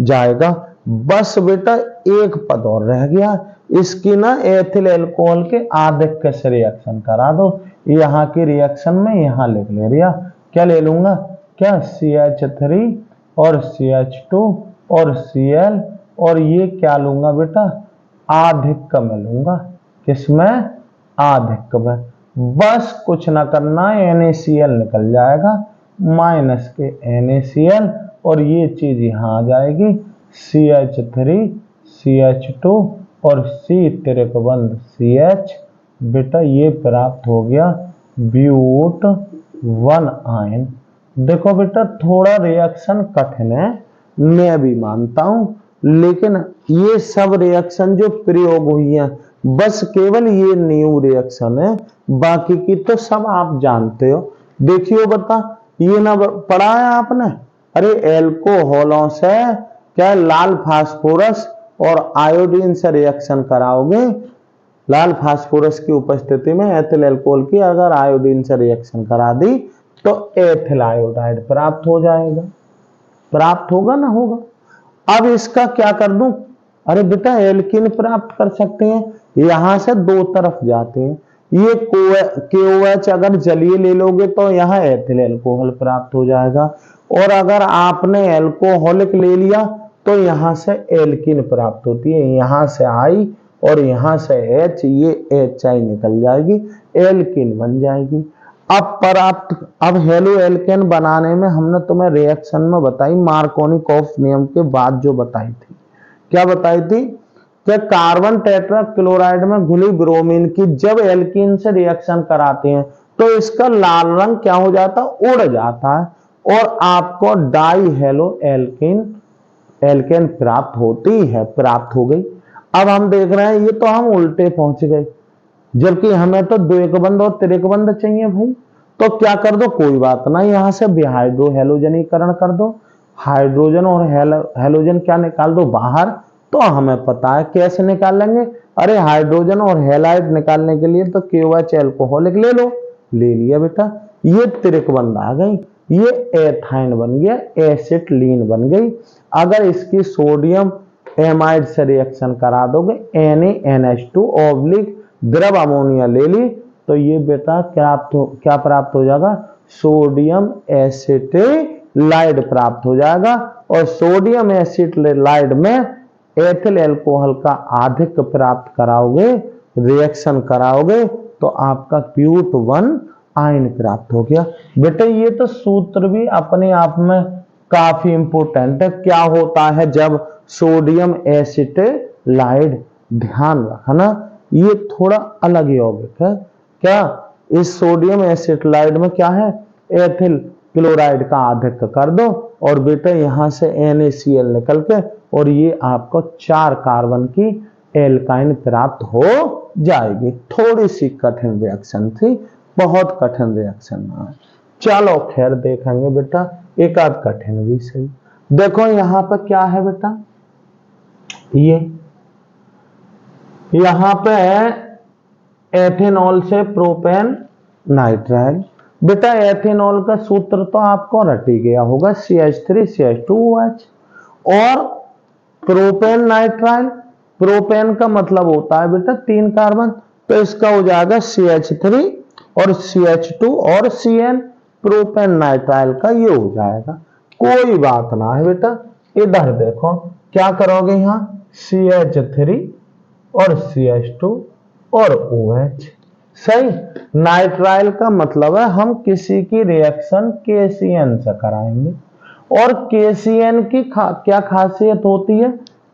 जाएगा। बस बेटा एक पद और रह गया, इसकी ना एथिल एल्कोहल के आधिक्य से रिएक्शन करा दो। यहाँ की रिएक्शन में यहाँ लिख ले रिया, क्या ले लूंगा, क्या, CH3 और CH2 और Cl और ये क्या लूंगा बेटा, आधिक्य में लूंगा। किसमें, आधिक्य में। बस कुछ ना करना, NaCl निकल जाएगा, माइनस के NaCl और ये चीज यहाँ आ जाएगी, CH3 CH2 और C त्रिक बंध CH। बेटा ये प्राप्त हो गया ब्यूट 1 आयन। देखो बेटा थोड़ा रिएक्शन कठिन है, मैं भी मानता हूं, लेकिन ये सब रिएक्शन जो प्रयोग हुई है बस केवल ये न्यू रिएक्शन है, बाकी की तो सब आप जानते हो। देखियो बता, ये ना पढ़ा है आपने, अरे एल्कोहलों से क्या लाल फास्फोरस और आयोडीन से रिएक्शन कराओगे, लाल फास्फोरस की उपस्थिति में एथिल अल्कोहल की अगर आयोडीन से रिएक्शन करा दी तो एथिल आयोडाइड प्राप्त हो जाएगा, प्राप्त होगा ना होगा। अब इसका क्या कर दूं, अरे बेटा एल्कीन प्राप्त कर सकते हैं, यहां से दो तरफ जाते हैं, ये KOH अगर जलीय ले लोगे तो यहाँ एथिल अल्कोहल प्राप्त हो जाएगा, और अगर आपने एल्कोहलिक ले लिया तो यहां से एल्कीन प्राप्त होती है, यहां से I और यहां से H, ये HI निकल जाएगी, एल्कीन बन जाएगी। अब हेलो एल्केन बनाने में हमने तुम्हें रिएक्शन में बताई मार्कोनिकॉफ नियम के बाद जो बताई थी, क्या बताई थी कि कार्बन टेट्रा क्लोराइड में घुली ब्रोमीन की जब एल्कीन से रिएक्शन कराते हैं तो इसका लाल रंग क्या हो जाता है, उड़ जाता है और आपको डाई हेलो एल्केन प्राप्त होती है, प्राप्त हो गई। अब हम देख रहे हैं ये तो हम उल्टे पहुंच गए, जबकि हमें तो द्विकबंध और त्रिकबंध चाहिए भाई। तो क्या कर दो, कोई बात ना, यहां से बिहाइड्रो हेलोजनीकरण कर दो, हाइड्रोजन और हेलोजन क्या निकाल दो बाहर। तो हमें पता है कैसे निकालेंगे, अरे हाइड्रोजन और हेलाइड निकालने के लिए तो KOH एल्कोहलिक ले लो, ले लिया बेटा, ये त्रिकबंध आ गई, ये एथाइन बन गया, एसिटिलीन बन गई। अगर इसकी सोडियम एमाइड से रिएक्शन करा दोगे NaNH2 ऑब्लिक द्रव अमोनिया ले ली तो ये बेटा क्या प्राप्त हो जाएगा, सोडियम एसिटिलाइड प्राप्त हो जाएगा। और सोडियम एसिटिलाइड में एथिल अल्कोहल का आधिक्य प्राप्त कराओगे, रिएक्शन कराओगे तो आपका ब्यूट 1 आयन प्राप्त हो गया। बेटे ये तो सूत्र भी अपने आप में काफी इंपोर्टेंट है, क्या होता है जब सोडियम एसिटिलाइड, ध्यान रखना ये थोड़ा अलग यौगिक है। क्या इस सोडियम एसिटिलाइड में क्या है, एथिल क्लोराइड का आधिक्य कर दो और बेटा यहां से NaCl निकल के और ये आपको 4 कार्बन की एल्काइन प्राप्त हो जाएगी। थोड़ी सी कठिन रिएक्शन थी, बहुत कठिन रिएक्शन ना है। चलो खैर देखेंगे बेटा एक आध कठिन भी सही। देखो यहां पर क्या है बेटा, ये यहां पे एथेनॉल से प्रोपेन नाइट्राइल। बेटा एथेनॉल का सूत्र तो आपको रट ही गया होगा, CH3CH2OH। और प्रोपेन नाइट्राइल, प्रोपेन का मतलब होता है बेटा 3 कार्बन, तो इसका हो जाएगा CH3 और CH2 और CN, प्रोपेन नाइट्राइल का ये हो जाएगा। कोई बात ना है बेटा, इधर देखो क्या करोगे, यहां CH3 और CH2 और OH। सही, नाइट्राइल का मतलब है हम किसी की रिएक्शन KCN से कराएंगे और KCN की क्या खासियत होती है,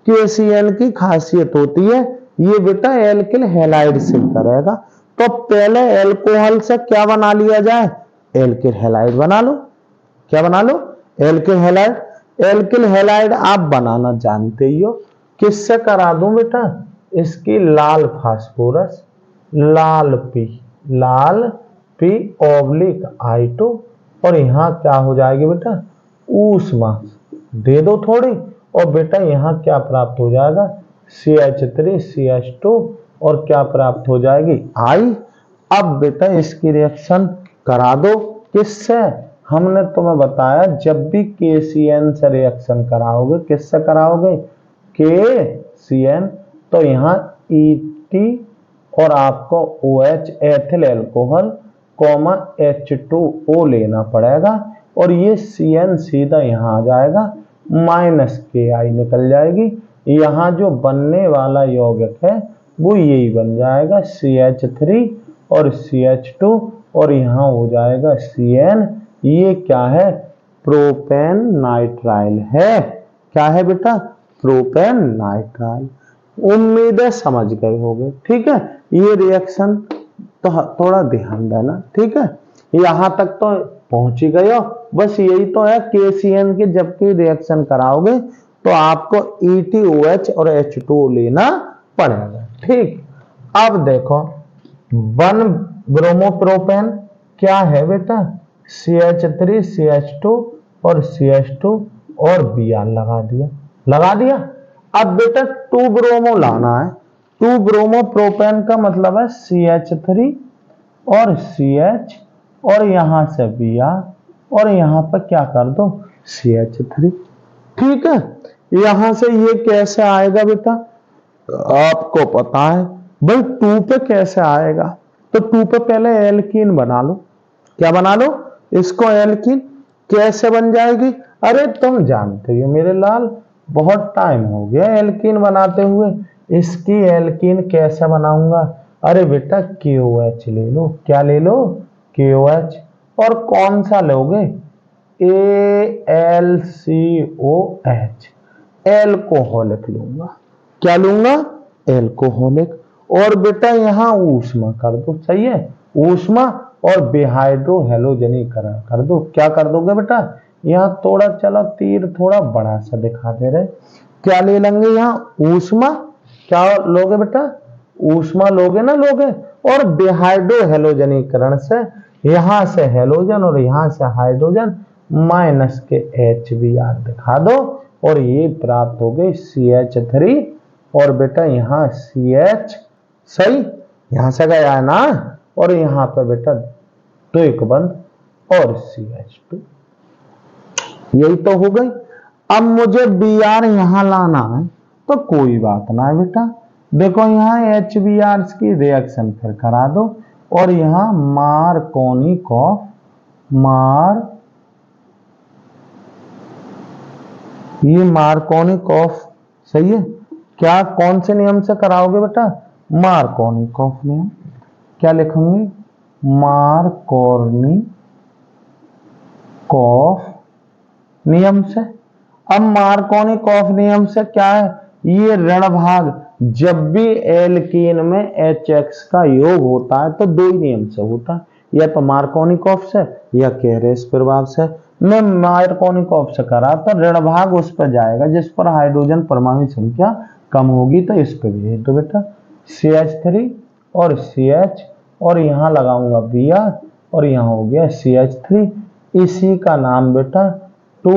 KCN की खासियत होती है ये बेटा एल्किल हैलाइड से करेगा। तो पहले एल्कोहल से क्या बना लिया जाए, एल्किल हैलाइड बना लो। क्या बना लो, एल्किल हैलाइड। एल्किल हैलाइड आप बनाना जानते ही हो, किससे करा दूं बेटा, इसकी लाल फास्फोरस, लाल पी ऑब्लिक I2 और यहां क्या हो जाएगी बेटा, ऊष्मा दे दो थोड़ी और बेटा यहां क्या प्राप्त हो जाएगा, CH3CH2 और क्या प्राप्त हो जाएगी, I। अब बेटा इसकी रिएक्शन करा दो, किससे, हमने तुम्हें बताया जब भी KCN से रिएक्शन कराओगे, किससे कराओगे, KCN, तो यहां ET और आपको OH ethyl alcohol comma H2O लेना पड़ेगा और ये CN सीधा यहां आ जाएगा, -KI निकल जाएगी। यहां जो बनने वाला यौगिक है वो यही बन जाएगा, CH3 और CH2 और यहां हो जाएगा CN। ये क्या है, प्रोपेन नाइट्राइल है। क्या है बेटा, प्रोपेन नाइट्राइल। उम्मीद है समझ गए होगे, ठीक है। ये रिएक्शन तो थोड़ा ध्यान देना, ठीक है। यहां तक तो पहुंच ही गए हो, बस यही तो है, KCN के जबकि रिएक्शन कराओगे तो आपको ETOH और H2O लेना पड़ेगा, ठीक। अब देखो 1 ब्रोमोप्रोपेन क्या है बेटा, CH3CH2 और CH2 और Br लगा दिया। अब बेटा 2 ब्रोमो लाना है, 2 ब्रोमो प्रोपेन का मतलब है CH3 और CH और यहां से Br और यहां पर क्या कर दो, CH3, ठीक है। यहां से ये कैसे आएगा बेटा, आपको पता है भाई 2 पे कैसे आएगा, तो 2 पे पहले एल्कीन बना लो। क्या बना लो, इसको एल्कीन। कैसे बन जाएगी, अरे तुम जानते हो मेरे लाल, बहुत टाइम हो गया एल्कीन बनाते हुए। इसकी एल्कीन कैसे बनाऊंगा, अरे बेटा KOH ले लो। क्या ले लो, KOH। और कौन सा लोगे, AlCOH। एल्कोहलिक लूंगा। क्या लूंगा? एल्कोहलिक। और बेटा यहां ऊष्मा कर दो, सही है, ऊष्मा और बेहाइड्रो हेलोजनीकरण कर दो। क्या कर दोगे बेटा? यहां थोड़ा चलो तीर थोड़ा बड़ा सा दिखा दे रहे। क्या ले लेंगे यहां? ऊष्मा। क्या लोगे बेटा? ऊष्मा लोगे ना, लोगे। और बेहाइड्रो हेलोजनीकरण से यहां से हेलोजन और यहां से हाइड्रोजन माइनस के HBr दिखा दो और ये प्राप्त हो गई CH3 और बेटा यहां CH, सही, यहां से गया है ना, और यहां पे बेटा द्विक बंध और CH2, यही तो हो गई। अब मुझे Br यहां लाना है तो कोई बात ना है बेटा, देखो यहां HBr की रिएक्शन फिर करा दो और यहां मार्कोनिकॉफ ये मार्कोनिकॉफ, सही है। क्या कौन से नियम से कराओगे बेटा? मार्कोनिकॉफ नियम। क्या लिखेंगे? मार्कोनिकॉफ नियम से। अब मार्कोनिकॉफ नियम से क्या है? ये ऋण भाग जब भी एल्कीन में HX का योग होता है तो दो ही नियम से होता है, या तो मार्कोनिकॉफ से या केरेस प्रभाव से। मैं मार्कोनिकॉफ से करा तो ऋण भाग उस पर जाएगा जिस पर हाइड्रोजन परमाणु संख्या कम होगी, तो इस पे भेज दो बेटा CH3 और CH और यहां लगाऊंगा Br और यहां हो गया CH3। इसी का नाम बेटा 2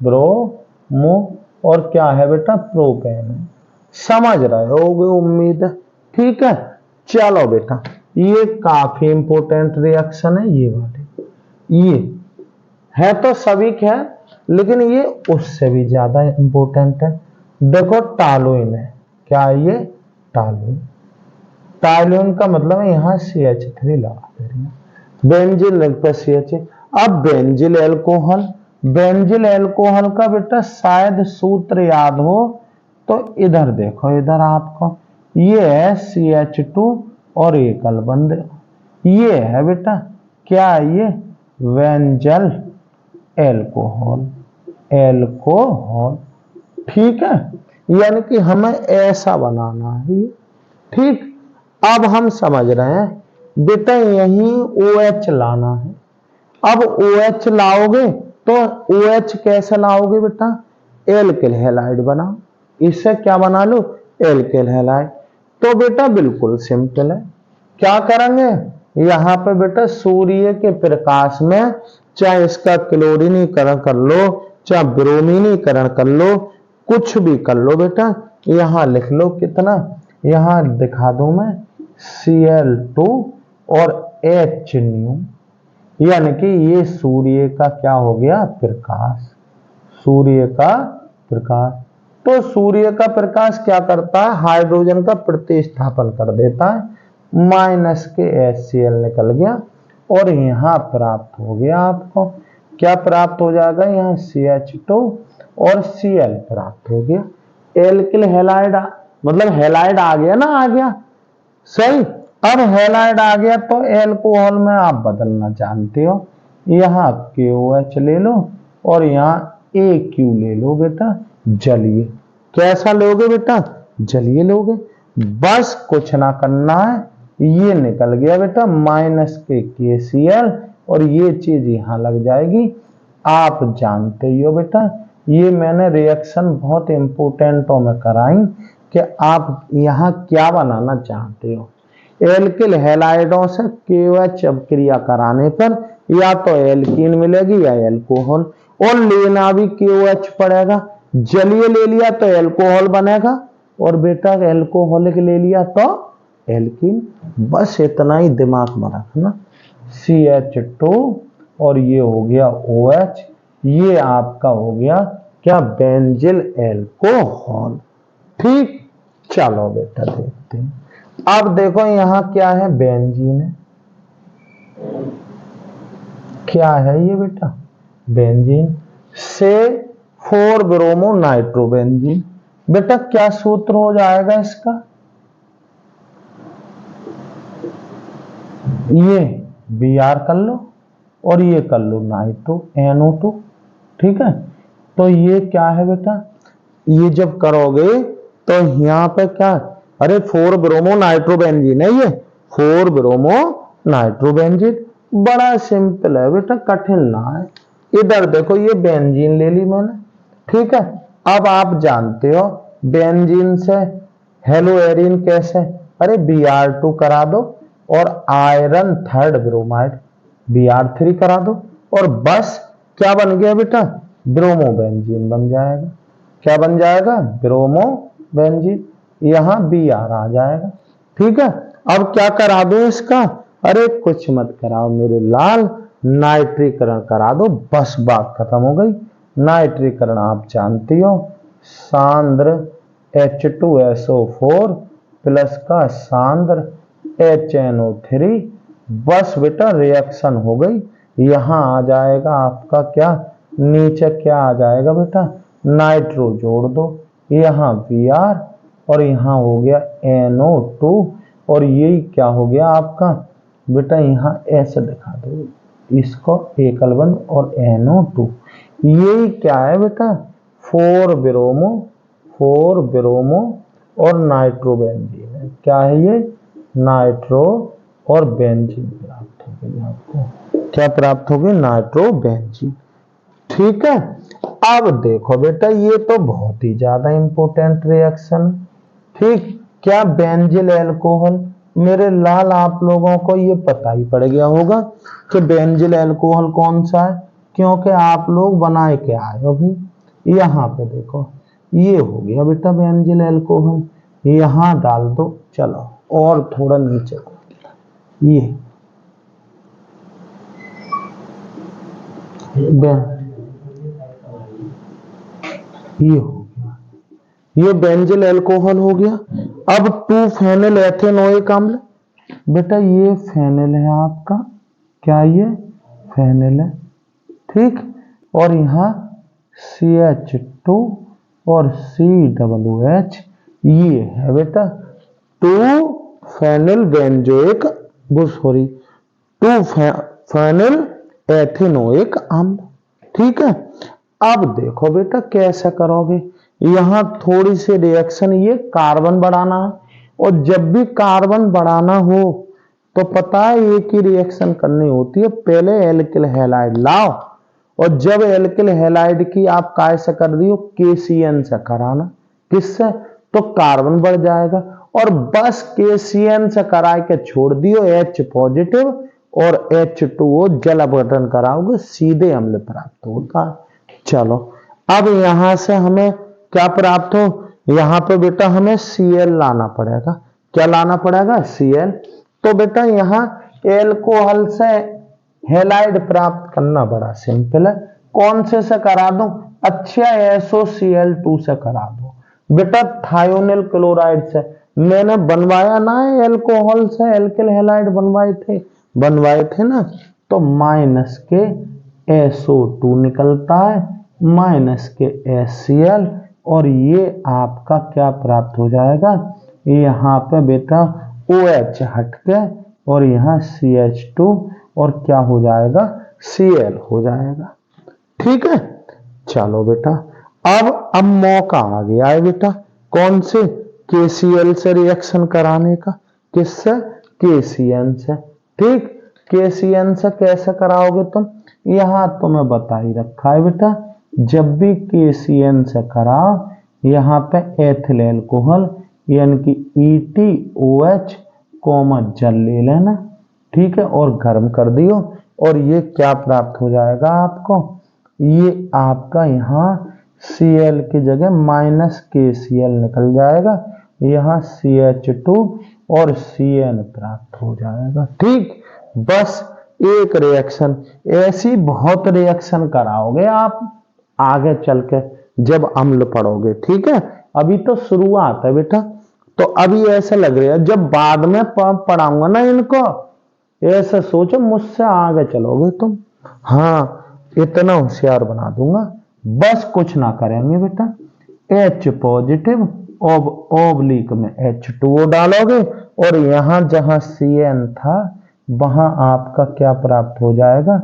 ब्रोमो और क्या है बेटा? प्रोपेन। समझ रहे होगे उम्मीद है, ठीक है। चलो बेटा ये काफी इंपोर्टेंट रिएक्शन है ये वाले, ये है तो सभी है लेकिन ये उससे भी ज्यादा इंपोर्टेंट है। देखो टॉलुइन है, क्या ये? टॉलुइन। टॉलुइन का मतलब है यहां CH3 लगा दे रही है, बेंजिल पे CH। अब बेंजिल एल्कोहल, बेंजिल एल्कोहल का बेटा शायद सूत्र याद हो तो इधर देखो, इधर आपको ये है CH2 और एकल बंध, ये है बेटा क्या? ये बेंजल एल्कोहल, एल्कोहल, ठीक है। यानी कि हमें ऐसा बनाना है ये, ठीक। अब हम समझ रहे हैं बेटा यही OH लाना है। अब OH लाओगे तो OH कैसे लाओगे बेटा? एल्किल हैलाइड बनाओ। इससे क्या बना लो? Alkyl halide. तो बेटा बिल्कुल सिंपल है, क्या करेंगे? यहां पे बेटा सूर्य के प्रकाश में चाहे इसका क्लोरीनीकरण कर लो, चाहे ब्रोमीनीकरण कर लो, कुछ भी कर लो बेटा। यहां लिख लो कितना, यहां दिखा दूं मैं Cl2 और HNu, यानी कि ये सूर्य का क्या हो गया? प्रकाश, सूर्य का प्रकाश। तो सूर्य का प्रकाश क्या करता है? हाइड्रोजन का प्रतिस्थापन कर देता है, माइनस के HCl निकल गया और यहां प्राप्त हो गया आपको क्या प्राप्त हो जाएगा? यहां CH2 और Cl प्राप्त हो गया। एल्किल हैलाइड मतलब हैलाइड आ गया ना, आ गया, सही। अब हैलाइड आ गया तो एल्कोहल में आप बदलना जानते हो, यहां KOH ले लो और यहां AQ ले लो बेटा, जलीय। कैसा लोगे बेटा? जलीय लोगे। बस कुछ ना करना है, ये निकल गया बेटा माइनस के KCl और ये चीज यहां लग जाएगी। आप जानते ही हो बेटा, ये मैंने रिएक्शन बहुत इंपोर्टेंटों में कराई कि आप यहां क्या बनाना चाहते हो। एल्किल हैलाइडों से KOH क्रिया कराने पर या तो एल्कीन मिलेगी या एल्कोहल, और लेना भी KOH पड़ेगा। जलीय ले लिया तो एल्कोहल बनेगा और बेटा एल्कोहलिक ले लिया तो एल्कीन। बस इतना ही दिमाग में रखना, CH2 और ये हो गया OH, ये आपका हो गया क्या? बेंजिल एल्कोहल, ठीक। चलो बेटा देखते हैं। अब देखो यहां क्या है? बेंजीन है। क्या है ये बेटा? बेंजीन से 4 ब्रोमो नाइट्रोबेंजीन। बेटा क्या सूत्र हो जाएगा इसका? ये Br कर लो और ये कर लो नाइट्रो NO2, ठीक है। तो ये क्या है बेटा? ये जब करोगे तो यहाँ पे क्या, अरे 4 ब्रोमो नाइट्रोबेंजीन है, ये 4 ब्रोमो नाइट्रोबेंजीन। बड़ा सिंपल है बेटा, कठिन ना है। इधर देखो ये बेंजीन ले ली मैंने, ठीक है। अब आप जानते हो बेंजीन से हेलोएरिन कैसे, अरे Br2 करा दो और आयरन 3rd ब्रोमाइड Br3 करा दो और बस क्या बन गया बेटा, ब्रोमो बेंजीन बन जाएगा। क्या बन जाएगा, ब्रोमो बेंजीन। यहां Br आ जाएगा, ठीक है। अब क्या करा दो इसका, अरे कुछ मत कराओ मेरे लाल, नाइट्रीकरण करा दो, बस बात खत्म हो गई। नाइट्रीकरण आप जानती हो, सांद्र H2SO4 प्लस का सांद्र HNO3, बस बेटा रिएक्शन हो गई। यहां आ जाएगा आपका क्या, नीचे क्या आ जाएगा बेटा, नाइट्रो जोड़ दो, यहाँ Br और यहाँ हो गया NO2 और यही क्या हो गया आपका बेटा, यहाँ ऐसे दिखा दो इसको एकल बंद और NO2, यही क्या है बेटा, 4 ब्रोमो और नाइट्रोबेंजीन है। क्या है ये, नाइट्रो और बेंजीन प्राप्त हो गई आपको। क्या प्राप्त हो गई, नाइट्रोबेंजीन, ठीक है। अब देखो बेटा ये तो बहुत ही ज्यादा इंपॉर्टेंट रिएक्शन, ठीक। क्या बेंजिल अल्कोहल, मेरे लाल आप लोगों को ये पता ही पड़ गया होगा कि बेंजिल अल्कोहल कौन सा है, क्योंकि आप लोग बनाए के आए हो भी। यहाँ पे देखो ये हो गया बेटा बेंजिल अल्कोहल, यहाँ डाल दो, चलो और थोड़ा नीचे ये हो गया, ये बेंजिल अल्कोहल हो गया। अब 2 फेनिल एथेनोइक अम्ल, बेटा ये फेनिल है आपका, क्या ये फेनिल है, ठीक। और यहाँ CH2 और COOH, ये है बेटा 2 phenyl benzoic, sorry 2 phenyl ethanoic अम्ल, ठीक है। अब देखो बेटा कैसे करोगे, यहां थोड़ी सी रिएक्शन, ये कार्बन बढ़ाना है, और जब भी कार्बन बढ़ाना हो तो पता है एक ही रिएक्शन करनी होती है, पहले एल्किल हैलाइड लाओ, और जब एल्किल हैलाइड की आप काय से कर दियो, KCN से कराना, किससे, तो कार्बन बढ़ जाएगा, और बस KCN से करा के छोड़ दियो H पॉजिटिव और H2O जल अपघटन कराओगे, सीधे अम्ल प्राप्त होता है। चलो अब यहां से हमें क्या प्राप्त हो, यहां पे बेटा हमें Cl लाना पड़ेगा। क्या लाना पड़ेगा, Cl। तो बेटा यहां एल्कोहल से हैलाइड प्राप्त करना बड़ा सिंपल है, कौन से करा दूं, अच्छा SOCl2 से करा दो बेटा, थायोनिल क्लोराइड से। मैंने बनवाया ना है एल्कोहल से एल्किल हैलाइड बनवाए थे ना, तो माइनस के SO2 निकलता है, माइनस के HCl, और ये आपका क्या प्राप्त हो जाएगा, यहाँ पे बेटा OH हट के और यहाँ CH2 और क्या हो जाएगा, Cl हो जाएगा, ठीक है। चलो बेटा अब मौका आ गया है बेटा कौन से, KCl से रिएक्शन कराने का, किससे, KCN से, ठीक। KCN से कैसे कराओगे तुम, यहां तुम्हें बता ही रखा है बेटा, जब भी KCN से कराओ यहाँ पे एथिल अल्कोहल यानी कि ETOH जल ले लेना, ठीक है, और गर्म कर दियो, और ये क्या प्राप्त हो जाएगा आपको, ये आपका यहाँ Cl की जगह माइनस KCl निकल जाएगा, यहाँ CH2 और CN प्राप्त हो जाएगा, ठीक। बस एक रिएक्शन, ऐसी बहुत रिएक्शन कराओगे आप आगे चल के जब अम्ल पढ़ोगे, ठीक है। अभी तो शुरुआत है बेटा, तो अभी ऐसा लग रहा है जब बाद में पढ़ाऊंगा ना इनको, ऐसे सोचो मुझसे आगे चलोगे तुम, हाँ इतना होशियार बना दूंगा। बस कुछ ना करेंगे बेटा, H पॉजिटिव ओब्लिक में H2O डालोगे, और यहां जहां CN था वहां आपका क्या प्राप्त हो जाएगा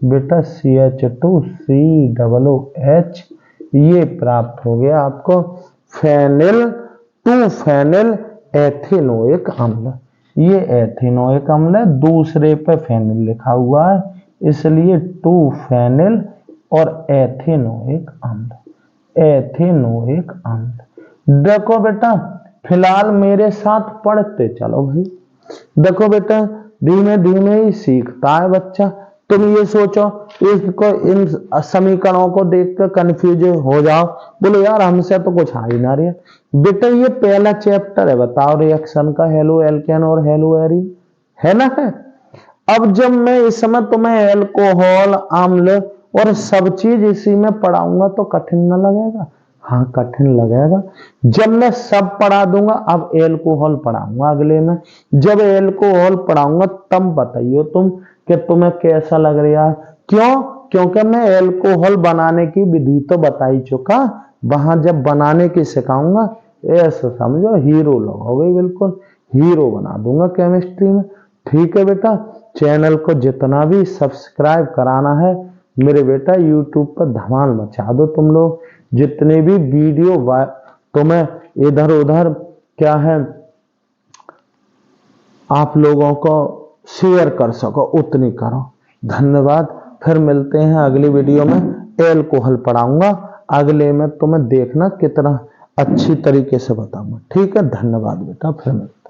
बेटा, CH2 COOH, ये प्राप्त हो गया आपको फेनिल 2-फेनिल एथेनोइक अम्ल। ये एथेनोइक अम्ल है, दूसरे पे फेनिल लिखा हुआ है इसलिए 2-फेनिल और एथेनोइक अम्ल, एथेनोइक अम्ल। देखो बेटा फिलहाल मेरे साथ पढ़ते चलो भाई। देखो बेटा धीमे धीमे ही सीखता है बच्चा। तुम ये सोचो इसको इन समीकरणों को देख कर कंफ्यूज हो जाओ, बोलो यार हमसे तो कुछ आ ही ना रही है। बेटा ये पहला चैप्टर है, बताओ रिएक्शन का, हेलो एल्केन और हेलो एरीन, है ना है। अब जब मैं इस समय तुम्हें एल्कोहल अम्ल और सब चीज इसी में पढ़ाऊंगा तो कठिन ना लगेगा? हाँ कठिन लगेगा। जब मैं सब पढ़ा दूंगा, अब एल्कोहल पढ़ाऊंगा अगले में, जब एल्कोहल पढ़ाऊंगा तब बताइए तुम कि तुम्हें कैसा लग रहा है। क्यों? क्योंकि मैं एल्कोहल बनाने की विधि तो बता ही चुका, वहां जब बनाने की सिखाऊंगा ऐसा समझो हीरो लगोगे, बिल्कुल हीरो बना दूंगा केमिस्ट्री में। ठीक है बेटा, चैनल को जितना भी सब्सक्राइब कराना है मेरे बेटा यूट्यूब पर धमाल मचा दो तुम लोग। जितने भी वीडियो तुम्हें इधर उधर क्या है आप लोगों को शेयर कर सको उतनी करो। धन्यवाद। फिर मिलते हैं अगली वीडियो में, एल्कोहल पढ़ाऊंगा अगले में, तुम्हें देखना कितना अच्छी तरीके से बताऊंगा। ठीक है, धन्यवाद बेटा, फिर मिलते हैं।